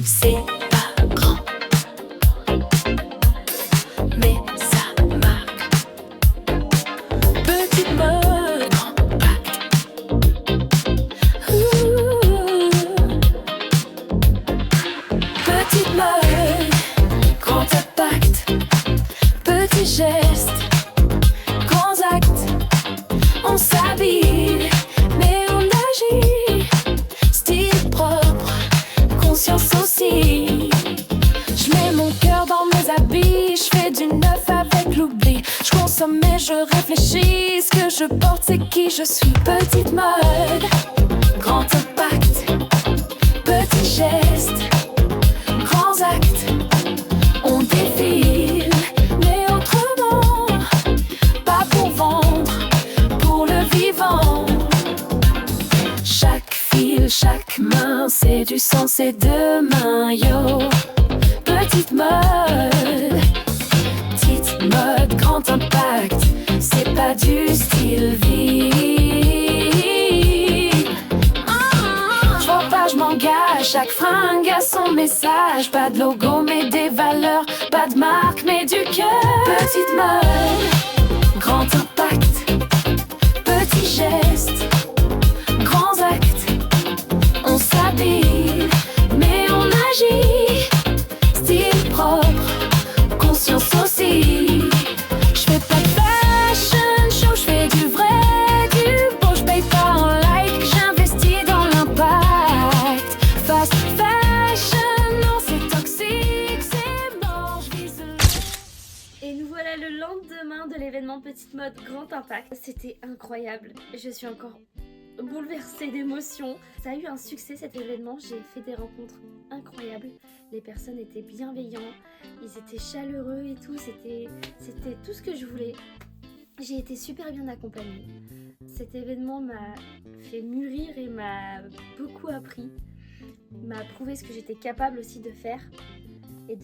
C'est pas grand, mais ça marque. Petite mode, grand impact. Petite mode, grand impact. Petits gestes, grands actes. On s'habille, mais on agit. Style propre, conscience aussi. Je mets mon cœur dans mes habits. Je fais du neuf avec l'oubli. Je consomme mais je réfléchis. Ce que je porte c'est qui je suis. Petite mode, grand impact. Petits gestes, grands actes. On défile, mais autrement. Pas pour vendre, pour le vivant. Chaque fil, chaque main, c'est du sens et de main, yo. Petite mode, petite mode, grand impact. C'est pas du style vie. Je vois pas, je m'engage. Chaque fringue a son message. Pas de logo mais des valeurs. Pas de marque mais du cœur. Petite mode, grand impact. Petits gestes, grands actes. On s'habille, mais on agit. Style propre, conscience aussi. Je fais pas de fashion show, je fais du vrai, du beau. Je paye pas en like, j'investis dans l'impact. Fast fashion, non c'est toxique, c'est mort, je vise le... Et nous voilà le lendemain de l'événement Petite Mode Grand Impact. C'était incroyable, je suis encore bouleversée d'émotions. Ça a eu un succès cet événement, j'ai fait des rencontres incroyables. Les personnes étaient bienveillants, ils étaient chaleureux et tout, c'était tout ce que je voulais. J'ai été super bien accompagnée. Cet événement m'a fait mûrir et m'a beaucoup appris, m'a prouvé ce que j'étais capable aussi de faire et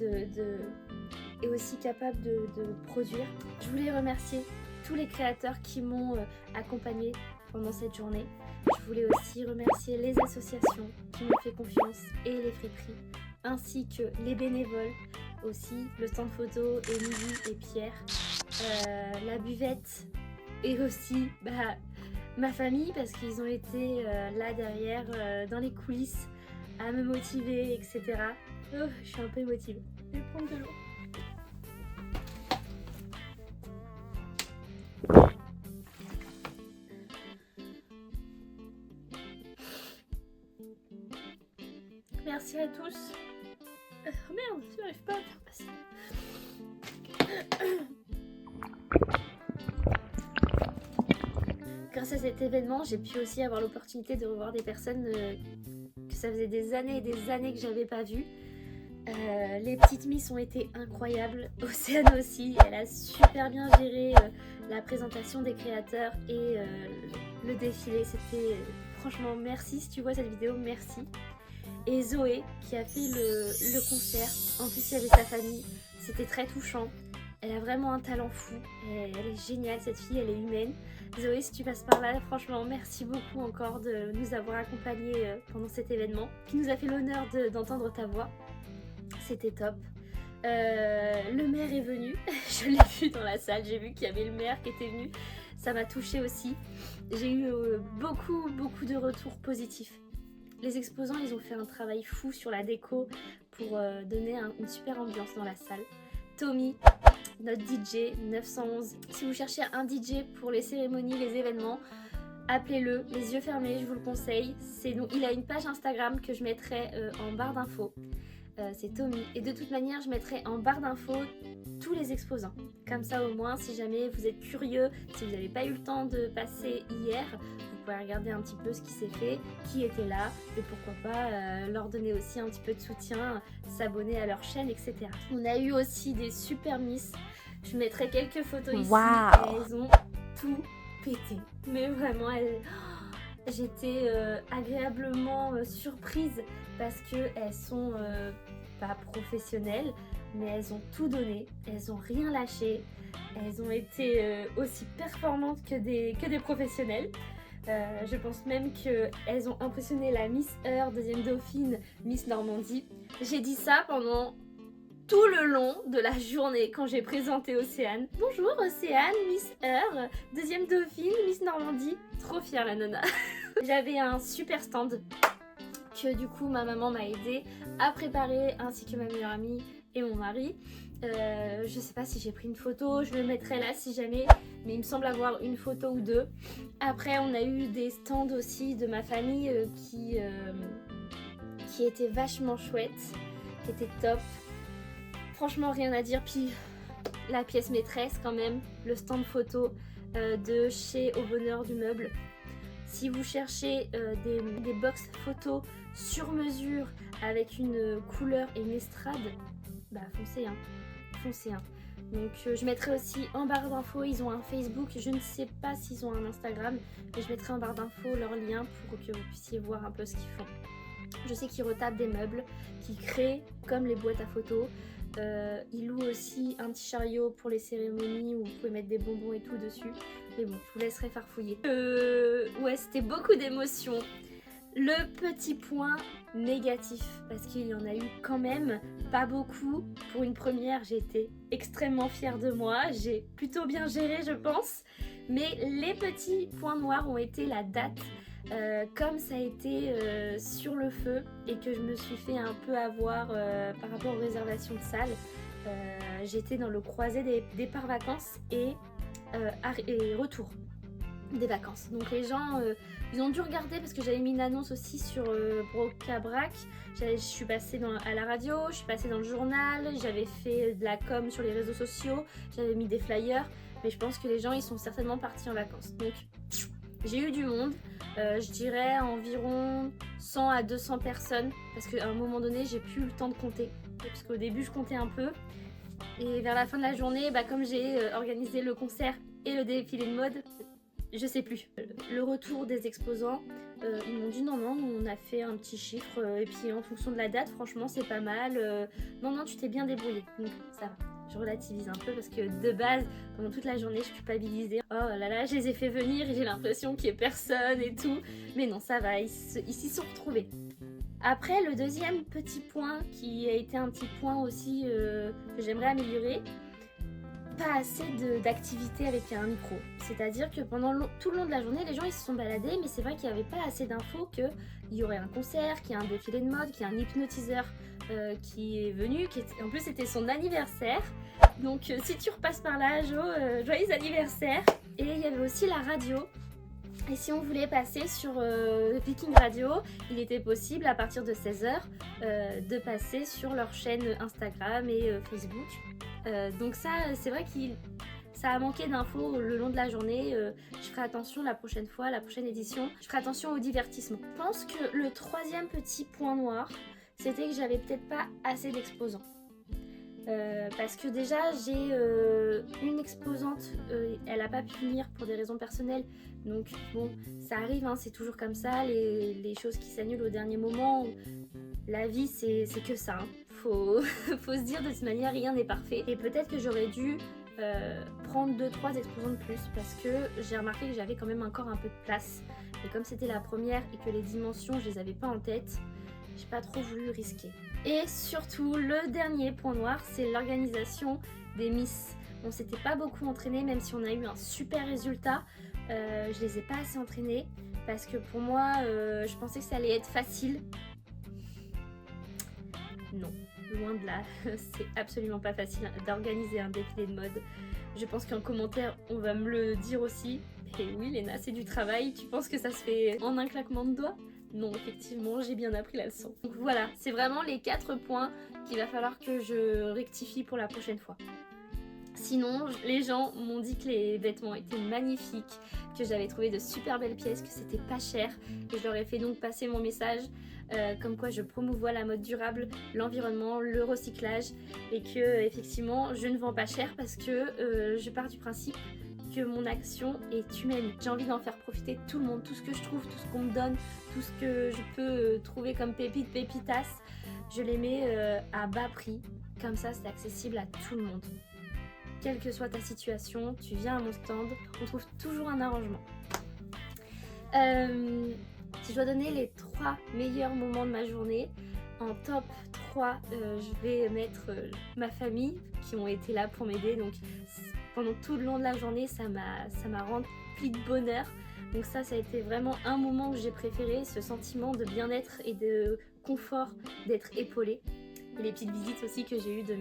et aussi capable de produire. Je voulais remercier tous les créateurs qui m'ont accompagnée pendant cette journée. Je voulais aussi remercier les associations qui m'ont fait confiance et les friperies, ainsi que les bénévoles aussi, le stand photo, Émilie et Pierre, la buvette et aussi ma famille parce qu'ils ont été là derrière, dans les coulisses, à me motiver, etc. Oh, je suis un peu émotive. Je vais prendre de l'eau. Merci à tous. Merde, je n'arrive pas à faire passer. Grâce à cet événement, j'ai pu aussi avoir l'opportunité de revoir des personnes que ça faisait des années et des années que j'avais pas vues. Les petites misses ont été incroyables. Océane aussi, elle a super bien géré la présentation des créateurs et le défilé. C'était franchement merci si tu vois cette vidéo, merci. Et Zoé qui a fait le concert, en plus il y avait sa famille, c'était très touchant. Elle a vraiment un talent fou, elle est géniale cette fille, elle est humaine. Zoé, si tu passes par là, franchement merci beaucoup encore de nous avoir accompagnés pendant cet événement, qui nous a fait l'honneur d'entendre ta voix, c'était top. Le maire est venu, je l'ai vu dans la salle, j'ai vu qu'il y avait le maire qui était venu, ça m'a touchée aussi. J'ai eu beaucoup de retours positifs. Les exposants, ils ont fait un travail fou sur la déco pour donner une super ambiance dans la salle. Tommy, notre DJ 911. Si vous cherchez un DJ pour les cérémonies, les événements, appelez-le, les yeux fermés, je vous le conseille. Il a une page Instagram que je mettrai en barre d'infos. C'est Tommy. Et de toute manière, je mettrai en barre d'infos tous les exposants. Comme ça, au moins, si jamais vous êtes curieux, si vous n'avez pas eu le temps de passer hier, vous pouvez regarder un petit peu ce qui s'est fait, qui était là, et pourquoi pas leur donner aussi un petit peu de soutien, s'abonner à leur chaîne, etc. On a eu aussi des super miss. Je mettrai quelques photos ici. Wow. Elles ont tout pété. Mais vraiment, j'étais agréablement surprise parce qu'elles sont pas professionnelles, mais elles ont tout donné, elles ont rien lâché, elles ont été aussi performantes que des professionnels. Je pense même qu'elles ont impressionné la Miss Heure, deuxième dauphine, Miss Normandie. J'ai dit ça pendant tout le long de la journée quand j'ai présenté Océane. Bonjour Océane, Miss Heure, deuxième dauphine, Miss Normandie. Trop fière la nana. J'avais un super stand que du coup ma maman m'a aidé à préparer, ainsi que ma meilleure amie et mon mari. Je sais pas si j'ai pris une photo, je le mettrai là si jamais, mais il me semble avoir une photo ou deux. Après on a eu des stands aussi de ma famille qui étaient vachement chouettes, qui étaient top. Franchement rien à dire. Puis la pièce maîtresse quand même, le stand photo de chez Au Bonheur du Meuble. Si vous cherchez des box photos sur mesure avec une couleur et une estrade, bah foncez hein. Donc je mettrai aussi en barre d'infos, ils ont un Facebook, je ne sais pas s'ils ont un Instagram, mais je mettrai en barre d'infos leur lien pour que vous puissiez voir un peu ce qu'ils font. Je sais qu'ils retapent des meubles, qu'ils créent comme les boîtes à photos. Ils louent aussi un petit chariot pour les cérémonies où vous pouvez mettre des bonbons et tout dessus. Mais bon, je vous laisserai farfouiller. Ouais, c'était beaucoup d'émotions. Le petit point négatif, parce qu'il y en a eu quand même pas beaucoup. Pour une première, j'ai été extrêmement fière de moi. J'ai plutôt bien géré, je pense. Mais les petits points noirs ont été la date. Comme ça a été sur le feu et que je me suis fait un peu avoir par rapport aux réservations de salles, j'étais dans le croisé des départs vacances et retour des vacances. Donc les gens, ils ont dû regarder parce que j'avais mis une annonce aussi sur Brocabrac. Je suis passée à la radio, je suis passée dans le journal, j'avais fait de la com sur les réseaux sociaux, j'avais mis des flyers, mais je pense que les gens ils sont certainement partis en vacances. Donc j'ai eu du monde, je dirais environ 100 à 200 personnes, parce qu'à un moment donné j'ai plus eu le temps de compter, parce qu'au début je comptais un peu, et vers la fin de la journée, comme j'ai organisé le concert et le défilé de mode, je sais plus. Le retour des exposants, ils m'ont dit non, on a fait un petit chiffre, et puis en fonction de la date, franchement c'est pas mal, non, tu t'es bien débrouillé, donc ça va. Je relativise un peu parce que de base, pendant toute la journée, je culpabilisais. Oh là là, je les ai fait venir et j'ai l'impression qu'il n'y ait personne et tout. Mais non, ça va, ils s'y sont retrouvés. Après, le deuxième petit point qui a été un petit point aussi que j'aimerais améliorer, pas assez d'activité avec un micro. C'est-à-dire que pendant tout le long de la journée, les gens ils se sont baladés, mais c'est vrai qu'il n'y avait pas assez d'infos qu'il y aurait un concert, qu'il y a un défilé de mode, qu'il y a un hypnotiseur qui est venu, en plus c'était son anniversaire. Donc si tu repasses par là, Jo, joyeux anniversaire. Et il y avait aussi la radio. Et si on voulait passer sur Viking Radio, il était possible à partir de 16h de passer sur leur chaîne Instagram et Facebook. Donc ça, c'est vrai ça a manqué d'infos le long de la journée. Je ferai attention la prochaine fois, la prochaine édition. Je ferai attention au divertissement. Je pense que le troisième petit point noir, c'était que j'avais peut-être pas assez d'exposants. Parce que déjà j'ai une exposante, elle a pas pu venir pour des raisons personnelles, donc bon ça arrive hein, c'est toujours comme ça, les choses qui s'annulent au dernier moment, la vie c'est que ça hein. Faut se dire de toute manière rien n'est parfait, et peut-être que j'aurais dû prendre 2-3 exposants de plus, parce que j'ai remarqué que j'avais quand même encore un peu de place, et comme c'était la première et que les dimensions je les avais pas en tête, j'ai pas trop voulu risquer. Et surtout, le dernier point noir, c'est l'organisation des Miss. On s'était pas beaucoup entraîné, même si on a eu un super résultat. Je les ai pas assez entraînés parce que pour moi, je pensais que ça allait être facile. Non, loin de là, c'est absolument pas facile d'organiser un défilé de mode. Je pense qu'en commentaire, on va me le dire aussi. Et oui, Léna, c'est du travail. Tu penses que ça se fait en un claquement de doigts ? Non, effectivement, j'ai bien appris la leçon. Donc voilà, c'est vraiment les 4 points qu'il va falloir que je rectifie pour la prochaine fois. Sinon, les gens m'ont dit que les vêtements étaient magnifiques, que j'avais trouvé de super belles pièces, que c'était pas cher. Et je leur ai fait donc passer mon message, comme quoi je promouvois la mode durable, l'environnement, le recyclage, et que effectivement, je ne vends pas cher parce que je pars du principe que mon action est humaine. J'ai envie d'en faire profiter tout le monde, tout ce que je trouve, tout ce qu'on me donne, tout ce que je peux trouver comme pépitas, je les mets à bas prix. Comme ça, c'est accessible à tout le monde. Quelle que soit ta situation, tu viens à mon stand, on trouve toujours un arrangement. Si je dois donner les 3 meilleurs moments de ma journée, en top 3, je vais mettre ma famille qui ont été là pour m'aider. Donc pendant tout le long de la journée, ça m'a rempli de bonheur. Donc ça a été vraiment un moment que j'ai préféré, ce sentiment de bien-être et de confort, d'être épaulée. Et les petites visites aussi que j'ai eues de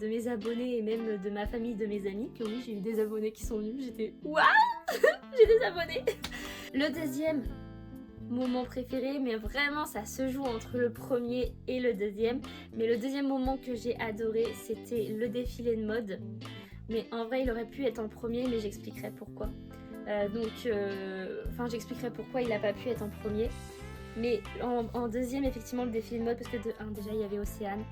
mes abonnés et même de ma famille, de mes amis. Que oui, j'ai eu des abonnés qui sont venus, j'étais waouh. J'ai des abonnés. Le deuxième moment préféré, mais vraiment ça se joue entre le premier et le deuxième. Mais le deuxième moment que j'ai adoré, c'était le défilé de mode. Mais en vrai, il aurait pu être en premier, mais j'expliquerai pourquoi. J'expliquerai pourquoi il n'a pas pu être en premier. Mais en deuxième, effectivement, le défilé de mode, parce que déjà, il y avait Océane.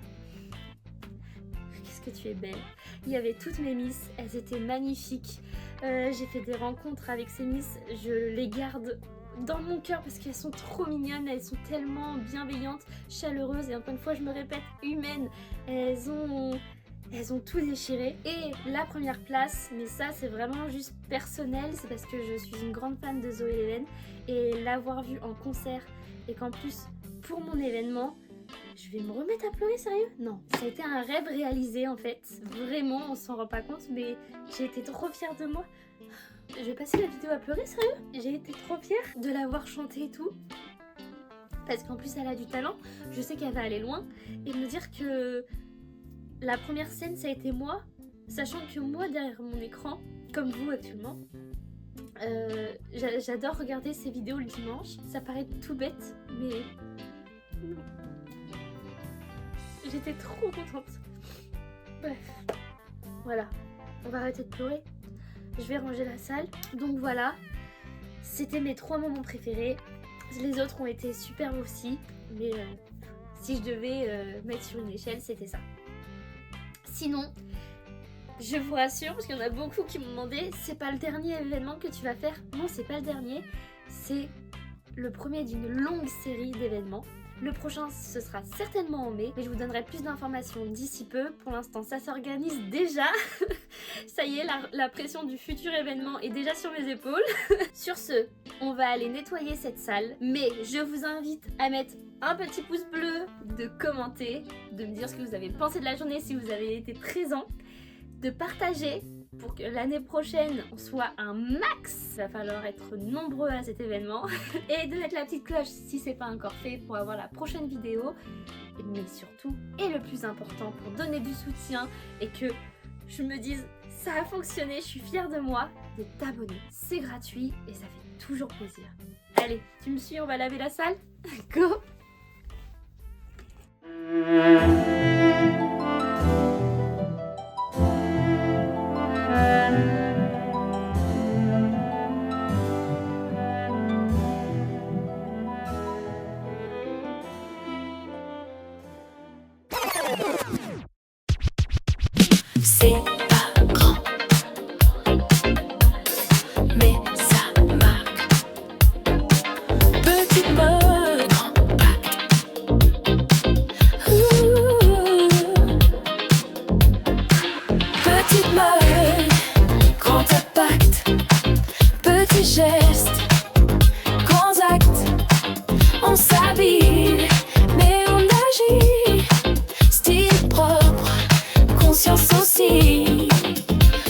Qu'est-ce que tu es belle. Il y avait toutes mes miss, elles étaient magnifiques. J'ai fait des rencontres avec ces miss, je les garde dans mon cœur parce qu'elles sont trop mignonnes, elles sont tellement bienveillantes, chaleureuses et encore une fois, je me répète, humaines. Elles ont tout déchiré. Et la première place, mais ça c'est vraiment juste personnel, c'est parce que je suis une grande fan de Zoé Leven et l'avoir vue en concert et qu'en plus pour mon événement, je vais me remettre à pleurer, sérieux? Non, ça a été un rêve réalisé en fait, vraiment on s'en rend pas compte mais j'ai été trop fière de moi. Je vais passer la vidéo à pleurer, sérieux? J'ai été trop fière de l'avoir chanté et tout. Parce qu'en plus elle a du talent, je sais qu'elle va aller loin et me dire que la première scène, ça a été moi, sachant que moi, derrière mon écran, comme vous actuellement, j'adore regarder ces vidéos le dimanche. Ça paraît tout bête, mais non. J'étais trop contente. Bref, voilà, on va arrêter de pleurer. Je vais ranger la salle. Donc voilà, c'était mes 3 moments préférés. Les autres ont été superbes aussi, mais si je devais mettre sur une échelle, c'était ça. Sinon, je vous rassure, parce qu'il y en a beaucoup qui m'ont demandé, c'est pas le dernier événement que tu vas faire? Non, c'est pas le dernier, c'est le premier d'une longue série d'événements. Le prochain, ce sera certainement en mai, mais je vous donnerai plus d'informations d'ici peu. Pour l'instant, ça s'organise déjà. Ça y est, la pression du futur événement est déjà sur mes épaules. Sur ce, on va aller nettoyer cette salle, mais je vous invite à mettre un petit pouce bleu, de commenter, de me dire ce que vous avez pensé de la journée si vous avez été présent, de partager pour que l'année prochaine on soit un max. Il va falloir être nombreux à cet événement et de mettre la petite cloche si c'est pas encore fait pour avoir la prochaine vidéo, mais surtout et le plus important pour donner du soutien et que je me dise ça a fonctionné, je suis fière de moi, de t'abonner. C'est gratuit et ça fait toujours plaisir. Allez, tu me suis, on va laver la salle? Go! C'est pas grand, mais ça marque. Petite mode, grand pacte. Petite mode, grand impact. Petit geste, grands actes. On s'habille, mais on agit. Style propre, conscience aussi.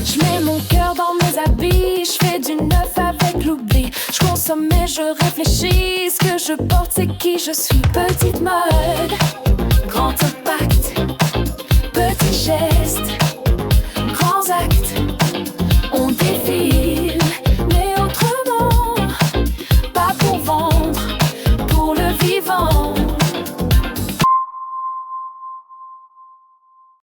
Je mets mon cœur dans mes habits, je fais du neuf avec l'oubli. Je consomme et je réfléchis, ce que je porte c'est qui je suis. Petite mode,